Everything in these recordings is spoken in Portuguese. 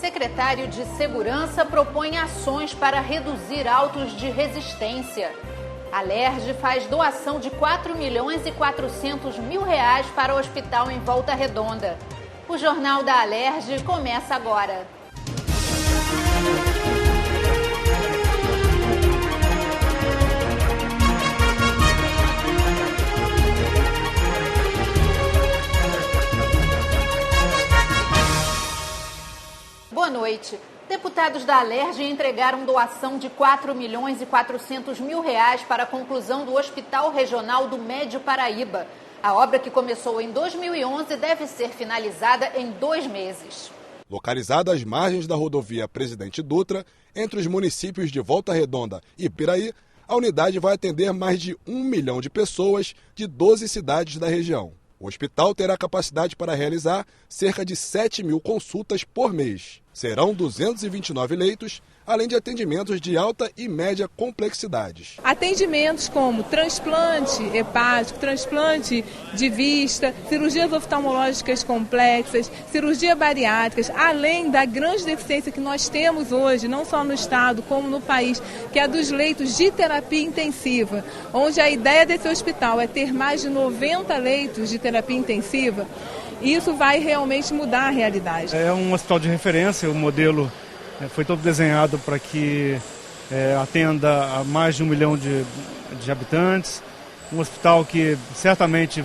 secretário de Segurança propõe ações para reduzir autos de resistência. A Alerj faz doação de R$ 4.400.000 para o hospital em Volta Redonda. O Jornal da Alerj começa agora. Boa noite. Deputados da Alerj entregaram doação de R$ 4.400.000 para a conclusão do Hospital Regional do Médio Paraíba. A obra, que começou em 2011, deve ser finalizada em 2 meses. Localizada às margens da rodovia Presidente Dutra, entre os municípios de Volta Redonda e Piraí, a unidade vai atender mais de 1 milhão de pessoas de 12 cidades da região. O hospital terá capacidade para realizar cerca de 7.000 consultas por mês. Serão 229 leitos, além de atendimentos de alta e média complexidades. Atendimentos como transplante hepático, transplante de vista, cirurgias oftalmológicas complexas, cirurgia bariátricas, além da grande deficiência que nós temos hoje, não só no estado como no país, que é a dos leitos de terapia intensiva, onde a ideia desse hospital é ter mais de 90 leitos de terapia intensiva. Isso vai realmente mudar a realidade. É um hospital de referência, o modelo foi todo desenhado para que atenda a mais de 1 milhão de habitantes. Um hospital que certamente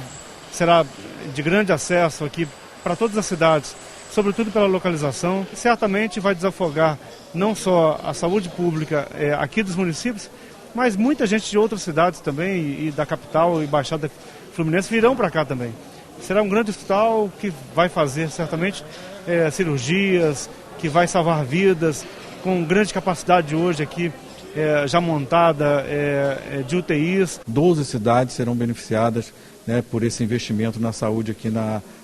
será de grande acesso aqui para todas as cidades, sobretudo pela localização. Certamente vai desafogar não só a saúde pública aqui dos municípios, mas muita gente de outras cidades também, e da capital e Baixada Fluminense, virão para cá também. Será um grande hospital que vai fazer certamente cirurgias, que vai salvar vidas, com grande capacidade hoje aqui já montada de UTIs. 12 cidades serão beneficiadas, né, por esse investimento na saúde aqui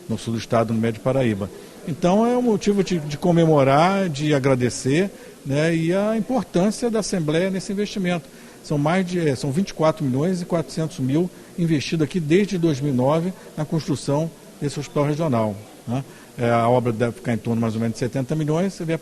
no sul do estado, no Médio Paraíba. Então é um motivo de comemorar, de agradecer, né, e a importância da Assembleia nesse investimento. São 24.400.000 investidos aqui desde 2009 na construção desse hospital regional, né? A obra deve ficar em torno mais ou menos de 70 milhões. Você vê a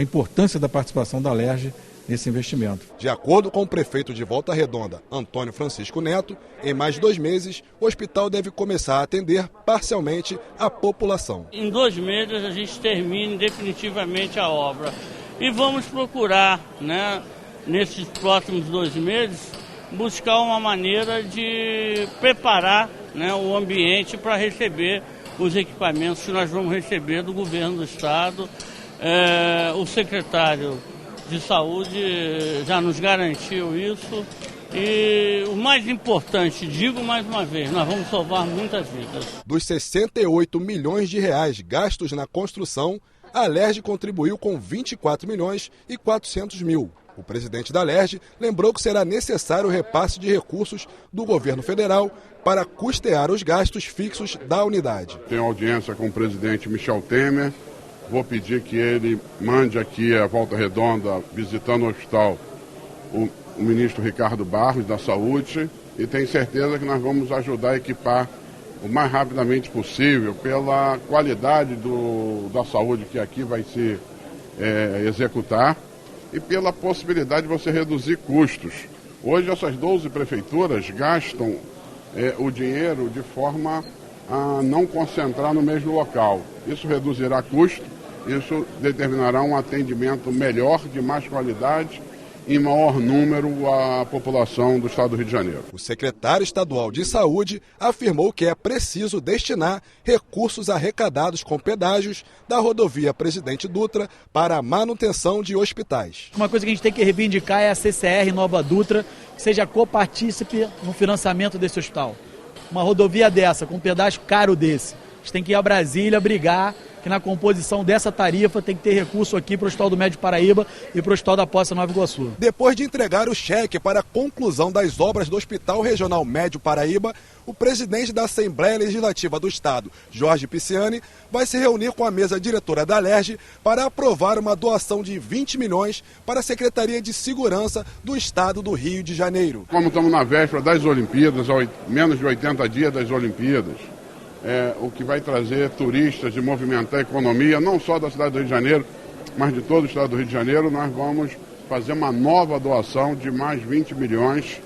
importância da participação da Alerj nesse investimento. De acordo com o prefeito de Volta Redonda, Antônio Francisco Neto, em mais de 2 meses, o hospital deve começar a atender parcialmente a população. Em 2 meses a gente termine definitivamente a obra. E vamos procurar, né, nesses próximos 2 meses, buscar uma maneira de preparar, né, o ambiente para receber os equipamentos que nós vamos receber do governo do estado. O secretário de saúde já nos garantiu isso. E o mais importante, digo mais uma vez, nós vamos salvar muitas vidas. Dos 68 milhões de reais gastos na construção, a Alerj contribuiu com 24.400.000. O presidente da Alerj lembrou que será necessário o repasse de recursos do governo federal para custear os gastos fixos da unidade. Tenho audiência com o presidente Michel Temer. Vou pedir que ele mande aqui a Volta Redonda, visitando o hospital, o ministro Ricardo Barros, da Saúde, e tenho certeza que nós vamos ajudar a equipar o mais rapidamente possível, pela qualidade da saúde que aqui vai se executar e pela possibilidade de você reduzir custos. Hoje essas 12 prefeituras gastam o dinheiro de forma a não concentrar no mesmo local. Isso reduzirá custo, isso determinará um atendimento melhor, de mais qualidade, em maior número à população do estado do Rio de Janeiro. O secretário estadual de Saúde afirmou que é preciso destinar recursos arrecadados com pedágios da rodovia Presidente Dutra para a manutenção de hospitais. Uma coisa que a gente tem que reivindicar é a CCR Nova Dutra, que seja copartícipe no financiamento desse hospital. Uma rodovia dessa, com um pedágio caro desse, a gente tem que ir a Brasília brigar que na composição dessa tarifa tem que ter recurso aqui para o Hospital do Médio Paraíba e para o Hospital da Poça Nova Iguaçu. Depois de entregar o cheque para a conclusão das obras do Hospital Regional Médio Paraíba, o presidente da Assembleia Legislativa do Estado, Jorge Pisciani, vai se reunir com a mesa diretora da Alerj para aprovar uma doação de 20 milhões para a Secretaria de Segurança do Estado do Rio de Janeiro. Como estamos na véspera das Olimpíadas, menos de 80 dias das Olimpíadas, o que vai trazer turistas e movimentar a economia, não só da cidade do Rio de Janeiro, mas de todo o estado do Rio de Janeiro. Nós vamos fazer uma nova doação de mais 20 milhões,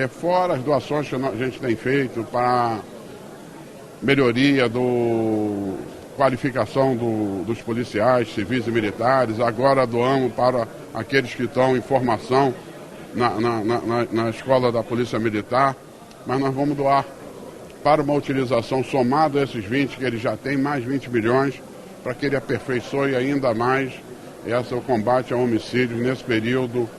fora as doações que a gente tem feito para melhoria da qualificação dos policiais, civis e militares. Agora doamos para aqueles que estão em formação na escola da Polícia Militar, mas nós vamos doar para uma utilização somada a esses 20, que ele já tem, mais 20 milhões, para que ele aperfeiçoe ainda mais o combate ao homicídio nesse período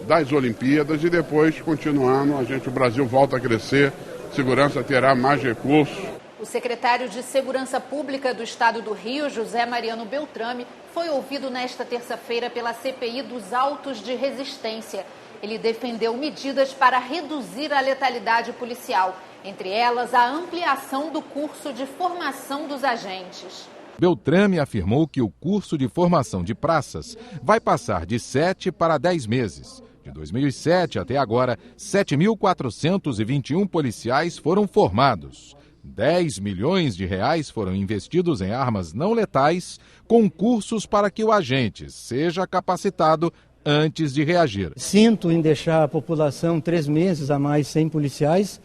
das Olimpíadas, e depois, continuando, o Brasil volta a crescer, segurança terá mais recursos. O secretário de Segurança Pública do Estado do Rio, José Mariano Beltrame, foi ouvido nesta terça-feira pela CPI dos autos de resistência. Ele defendeu medidas para reduzir a letalidade policial, entre elas a ampliação do curso de formação dos agentes. Beltrame afirmou que o curso de formação de praças vai passar de 7 para 10 meses. De 2007 até agora, 7.421 policiais foram formados. 10 milhões de reais foram investidos em armas não letais, com cursos para que o agente seja capacitado antes de reagir. Sinto em deixar a população 3 meses a mais sem policiais,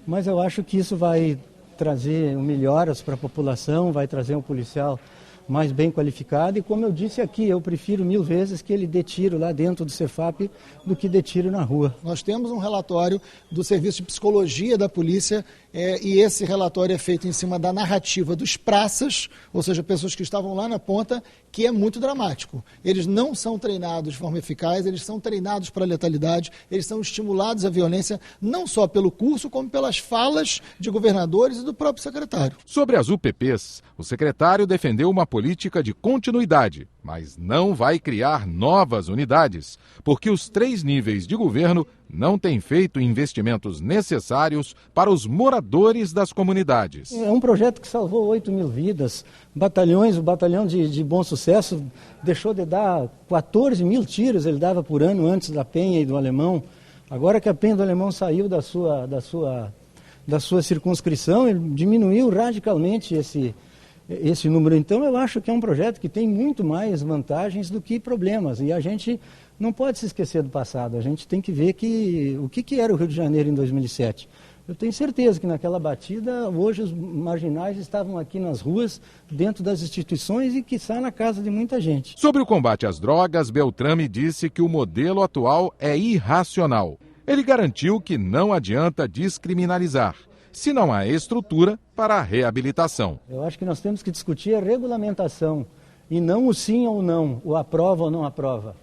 mas eu acho que isso vai trazer melhoras para a população, vai trazer um policial mais bem qualificado, e como eu disse aqui, eu prefiro 1000 vezes que ele dê tiro lá dentro do Cefap do que dê tiro na rua. Nós temos um relatório do Serviço de Psicologia da Polícia, e esse relatório é feito em cima da narrativa dos praças, ou seja, pessoas que estavam lá na ponta, que é muito dramático. Eles não são treinados de forma eficaz, eles são treinados para a letalidade, eles são estimulados à violência, não só pelo curso, como pelas falas de governadores e do próprio secretário. Sobre as UPPs, o secretário defendeu uma política de continuidade, mas não vai criar novas unidades, porque os 3 níveis de governo não têm feito investimentos necessários para os moradores das comunidades. É um projeto que salvou 8 mil vidas, o batalhão de Bom Sucesso deixou de dar 14 mil tiros, ele dava por ano antes da Penha e do Alemão. Agora que a Penha do Alemão saiu da sua circunscrição, ele diminuiu radicalmente esse número. Então eu acho que é um projeto que tem muito mais vantagens do que problemas, e a gente não pode se esquecer do passado, a gente tem que ver o que era o Rio de Janeiro em 2007. Eu tenho certeza que naquela batida, hoje os marginais estavam aqui nas ruas, dentro das instituições e quiçá na casa de muita gente. Sobre o combate às drogas, Beltrame disse que o modelo atual é irracional. Ele garantiu que não adianta descriminalizar, se não há estrutura para a reabilitação. Eu acho que nós temos que discutir a regulamentação e não o sim ou não, o aprova ou não aprova.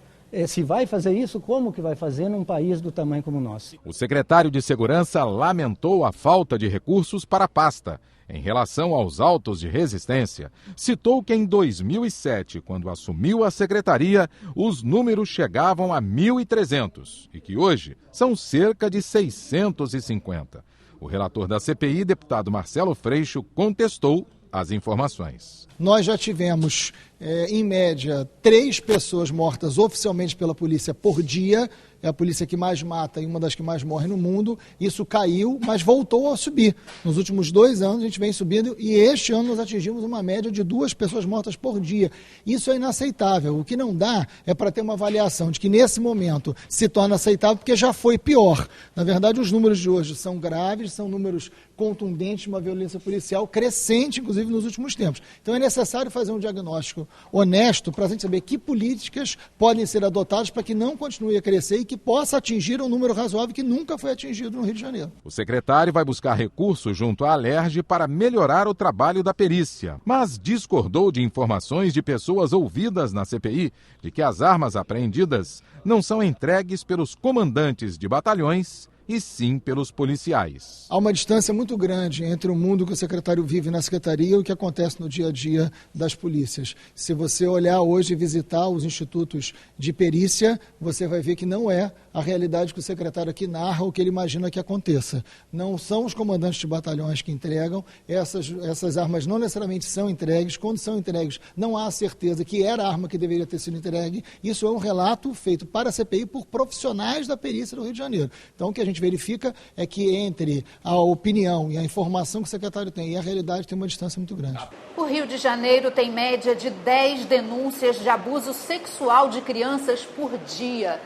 Se vai fazer isso, como que vai fazer num país do tamanho como o nosso? O secretário de Segurança lamentou a falta de recursos para a pasta. Em relação aos autos de resistência, citou que em 2007, quando assumiu a secretaria, os números chegavam a 1.300 e que hoje são cerca de 650. O relator da CPI, deputado Marcelo Freixo, contestou as informações. Nós já tivemos, em média, 3 pessoas mortas oficialmente pela polícia por dia. É a polícia que mais mata e uma das que mais morre no mundo. Isso caiu, mas voltou a subir. Nos últimos 2 anos a gente vem subindo, e este ano nós atingimos uma média de 2 pessoas mortas por dia. Isso é inaceitável. O que não dá é para ter uma avaliação de que nesse momento se torna aceitável porque já foi pior. Na verdade, os números de hoje são graves, são números contundentes de uma violência policial crescente, inclusive nos últimos tempos. Então é necessário fazer um diagnóstico honesto para a gente saber que políticas podem ser adotadas para que não continue a crescer e que possa atingir um número razoável que nunca foi atingido no Rio de Janeiro. O secretário vai buscar recursos junto à Alerj para melhorar o trabalho da perícia, mas discordou de informações de pessoas ouvidas na CPI de que as armas apreendidas não são entregues pelos comandantes de batalhões e sim pelos policiais. Há uma distância muito grande entre o mundo que o secretário vive na secretaria e o que acontece no dia a dia das polícias. Se você olhar hoje e visitar os institutos de perícia, você vai ver que não é a realidade que o secretário aqui narra ou que ele imagina que aconteça. Não são os comandantes de batalhões que entregam, essas armas não necessariamente são entregues. Quando são entregues, não há certeza que era a arma que deveria ter sido entregue. Isso é um relato feito para a CPI por profissionais da perícia do Rio de Janeiro. Então, o que a gente gente verifica é que entre a opinião e a informação que o secretário tem e a realidade tem uma distância muito grande. O Rio de Janeiro tem média de 10 denúncias de abuso sexual de crianças por dia.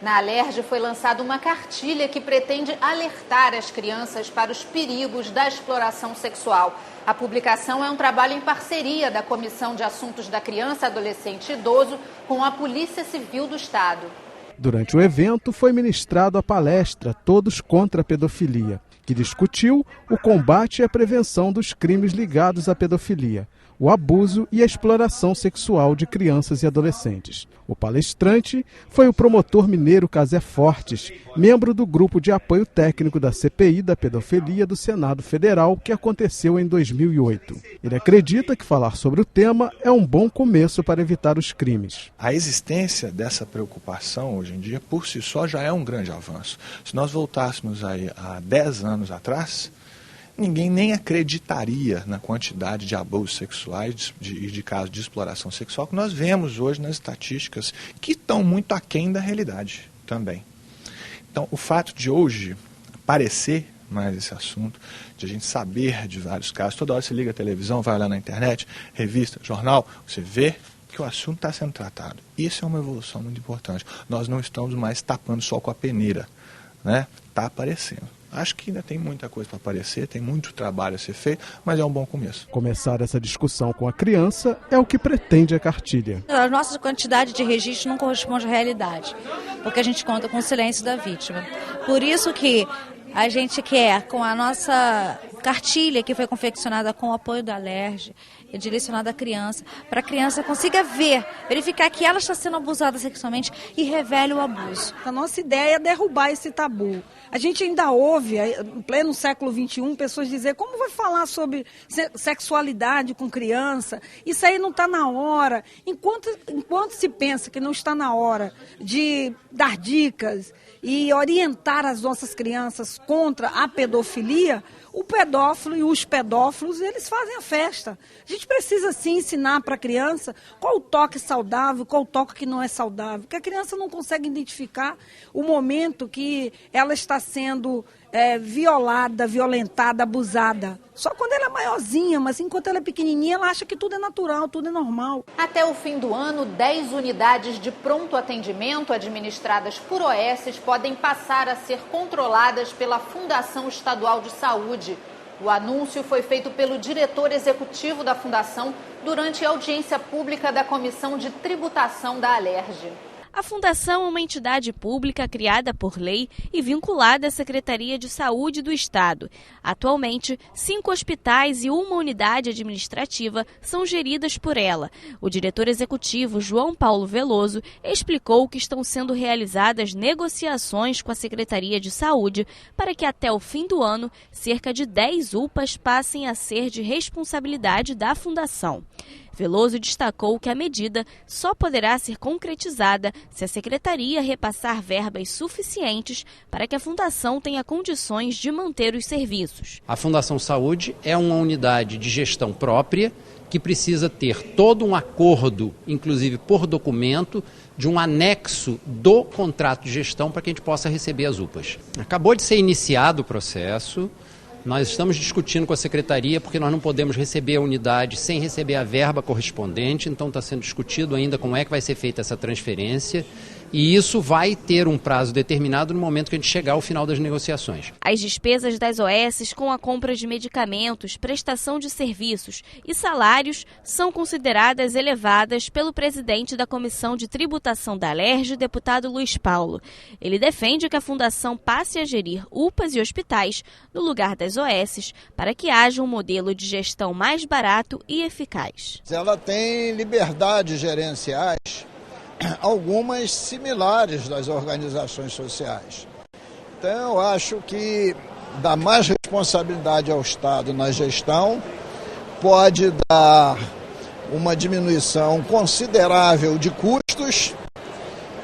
Na Alerj foi lançada uma cartilha que pretende alertar as crianças para os perigos da exploração sexual. A publicação é um trabalho em parceria da Comissão de Assuntos da Criança, Adolescente e Idoso com a Polícia Civil do Estado. Durante o evento foi ministrado a palestra Todos contra a Pedofilia, que discutiu o combate e a prevenção dos crimes ligados à pedofilia, o abuso e a exploração sexual de crianças e adolescentes. O palestrante foi o promotor mineiro Casé Fortes, membro do grupo de apoio técnico da CPI da pedofilia do Senado Federal, que aconteceu em 2008. Ele acredita que falar sobre o tema é um bom começo para evitar os crimes. A existência dessa preocupação hoje em dia, por si só, já é um grande avanço. Se nós voltássemos aí a 10 anos atrás, ninguém nem acreditaria na quantidade de abusos sexuais e de casos de exploração sexual que nós vemos hoje nas estatísticas, que estão muito aquém da realidade também. Então, o fato de hoje aparecer mais esse assunto, de a gente saber de vários casos, toda hora você liga a televisão, vai lá na internet, revista, jornal, você vê que o assunto está sendo tratado. Isso é uma evolução muito importante. Nós não estamos mais tapando só com a peneira, né? Está aparecendo. Acho que ainda tem muita coisa para aparecer, tem muito trabalho a ser feito, mas é um bom começo. Começar essa discussão com a criança é o que pretende a cartilha. A nossa quantidade de registro não corresponde à realidade, porque a gente conta com o silêncio da vítima. Por isso que a gente quer, com a nossa cartilha, que foi confeccionada com o apoio da Alerj, direcionada à criança, para a criança consiga verificar que ela está sendo abusada sexualmente e revele o abuso. A nossa ideia é derrubar esse tabu. A gente ainda ouve, em pleno século XXI, pessoas dizer como vai falar sobre sexualidade com criança, isso aí não está na hora. Enquanto se pensa que não está na hora de dar dicas e orientar as nossas crianças contra a pedofilia, o pedófilo e os pedófilos, eles fazem a festa. A gente precisa, sim, ensinar para a criança qual o toque saudável, qual o toque que não é saudável, porque a criança não consegue identificar o momento que ela está sendo violada, violentada, abusada. Só quando ela é maiorzinha, mas enquanto ela é pequenininha, ela acha que tudo é natural, tudo é normal. Até o fim do ano, 10 unidades de pronto atendimento administradas por OS podem passar a ser controladas pela Fundação Estadual de Saúde. O anúncio foi feito pelo diretor executivo da Fundação durante a audiência pública da Comissão de Tributação da Alerj. A Fundação é uma entidade pública criada por lei e vinculada à Secretaria de Saúde do Estado. Atualmente, 5 hospitais e uma unidade administrativa são geridas por ela. O diretor executivo, João Paulo Veloso, explicou que estão sendo realizadas negociações com a Secretaria de Saúde para que até o fim do ano, cerca de 10 UPAs passem a ser de responsabilidade da Fundação. Veloso destacou que a medida só poderá ser concretizada se a Secretaria repassar verbas suficientes para que a Fundação tenha condições de manter os serviços. A Fundação Saúde é uma unidade de gestão própria que precisa ter todo um acordo, inclusive por documento, de um anexo do contrato de gestão para que a gente possa receber as UPAs. Acabou de ser iniciado o processo. Nós estamos discutindo com a Secretaria porque nós não podemos receber a unidade sem receber a verba correspondente, então está sendo discutido ainda como é que vai ser feita essa transferência e isso vai ter um prazo determinado no momento que a gente chegar ao final das negociações. As despesas das OS com a compra de medicamentos, prestação de serviços e salários são consideradas elevadas pelo presidente da Comissão de Tributação da Alerj, deputado Luiz Paulo. Ele defende que a Fundação passe a gerir UPAs e hospitais no lugar das OS para que haja um modelo de gestão mais barato e eficaz. Ela tem liberdades gerenciais, algumas similares das organizações sociais. Então, eu acho que dar mais responsabilidade ao Estado na gestão pode dar uma diminuição considerável de custos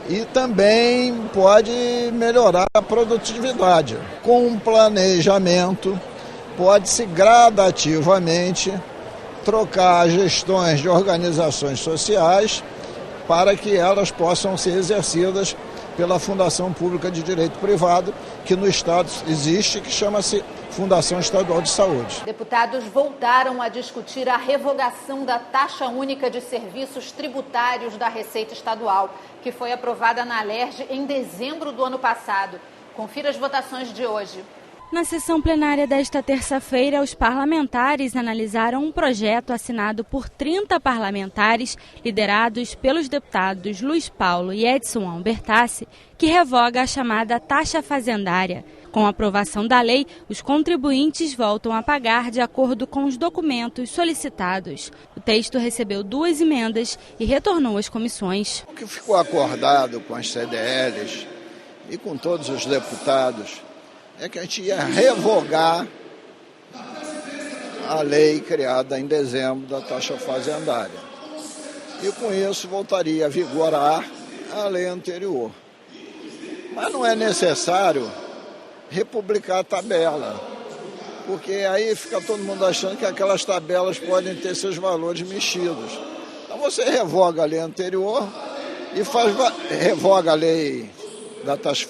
e também pode melhorar a produtividade. Com um planejamento, pode-se gradativamente trocar gestões de organizações sociais para que elas possam ser exercidas pela Fundação Pública de Direito Privado que no Estado existe, que chama-se Fundação Estadual de Saúde. Deputados voltaram a discutir a revogação da taxa única de serviços tributários da Receita Estadual, que foi aprovada na Alerj em dezembro do ano passado. Confira as votações de hoje. Na sessão plenária desta terça-feira, os parlamentares analisaram um projeto assinado por 30 parlamentares, liderados pelos deputados Luiz Paulo e Edson Albertassi, que revoga a chamada taxa fazendária. Com a aprovação da lei, os contribuintes voltam a pagar de acordo com os documentos solicitados. O texto recebeu 2 emendas e retornou às comissões. O que ficou acordado com as CDLs e com todos os deputados é que a gente ia revogar a lei criada em dezembro da taxa fazendária. E com isso voltaria a vigorar a lei anterior. Mas não é necessário republicar a tabela, porque aí fica todo mundo achando que aquelas tabelas podem ter seus valores mexidos. Então você revoga a lei anterior e revoga a lei da taxa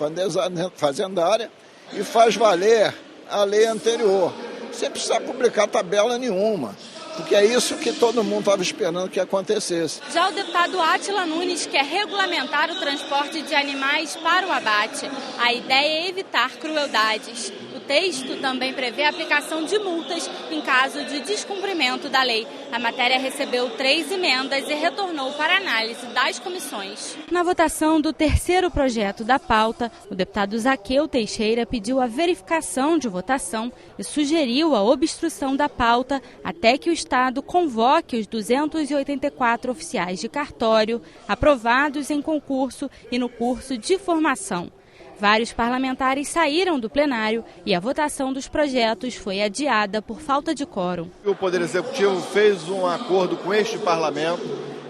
fazendária e faz valer a lei anterior, sem precisar publicar tabela nenhuma, porque é isso que todo mundo estava esperando que acontecesse. Já o deputado Átila Nunes quer regulamentar o transporte de animais para o abate. A ideia é evitar crueldades. O texto também prevê a aplicação de multas em caso de descumprimento da lei. A matéria recebeu 3 emendas e retornou para análise das comissões. Na votação do terceiro projeto da pauta, o deputado Zaqueu Teixeira pediu a verificação de votação e sugeriu a obstrução da pauta até que o Estado convoque os 284 oficiais de cartório aprovados em concurso e no curso de formação. Vários parlamentares saíram do plenário e a votação dos projetos foi adiada por falta de quórum. O Poder Executivo fez um acordo com este parlamento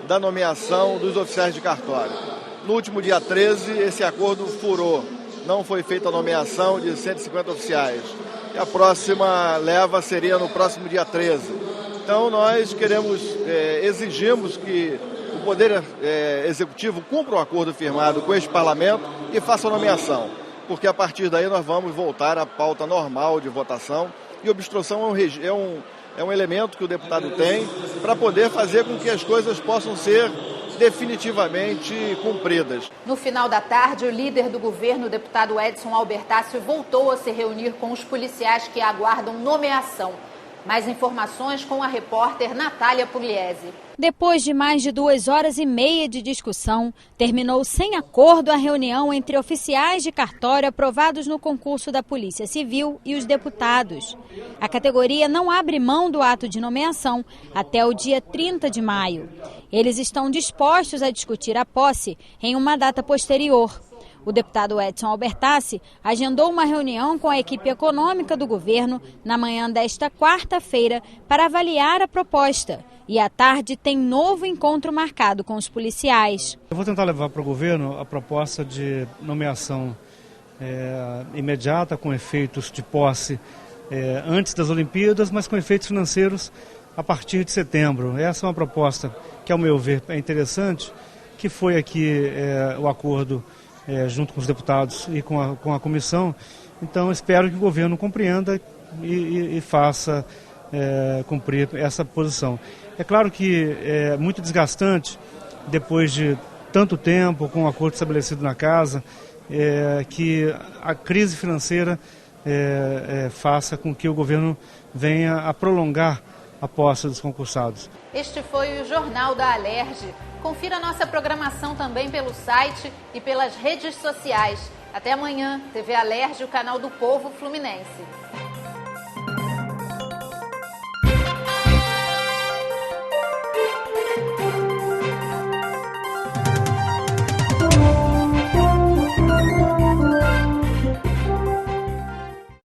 da nomeação dos oficiais de cartório. No último dia 13, esse acordo furou. Não foi feita a nomeação de 150 oficiais. E a próxima leva seria no próximo dia 13. Então nós exigimos que o Poder Executivo cumpra o acordo firmado com este parlamento e faça a nomeação, porque a partir daí nós vamos voltar à pauta normal de votação e obstrução é um elemento que o deputado tem para poder fazer com que as coisas possam ser definitivamente cumpridas. No final da tarde, o líder do governo, o deputado Edson Albertassi, voltou a se reunir com os policiais que aguardam nomeação. Mais informações com a repórter Natália Pugliese. Depois de mais de 2h30 de discussão, terminou sem acordo a reunião entre oficiais de cartório aprovados no concurso da Polícia Civil e os deputados. A categoria não abre mão do ato de nomeação até o dia 30 de maio. Eles estão dispostos a discutir a posse em uma data posterior. O deputado Edson Albertassi agendou uma reunião com a equipe econômica do governo na manhã desta quarta-feira para avaliar a proposta. E à tarde tem novo encontro marcado com os policiais. Eu vou tentar levar para o governo a proposta de nomeação imediata, com efeitos de posse antes das Olimpíadas, mas com efeitos financeiros a partir de setembro. Essa é uma proposta que, ao meu ver, é interessante, que foi aqui o acordo junto com os deputados e com a comissão. Então espero que o governo compreenda e faça cumprir essa posição. É claro que é muito desgastante, depois de tanto tempo, com o acordo estabelecido na casa, que a crise financeira faça com que o governo venha a prolongar a posse dos concursados. Este foi o Jornal da Alerj. Confira nossa programação também pelo site e pelas redes sociais. Até amanhã, TV Alerj, o canal do Povo Fluminense.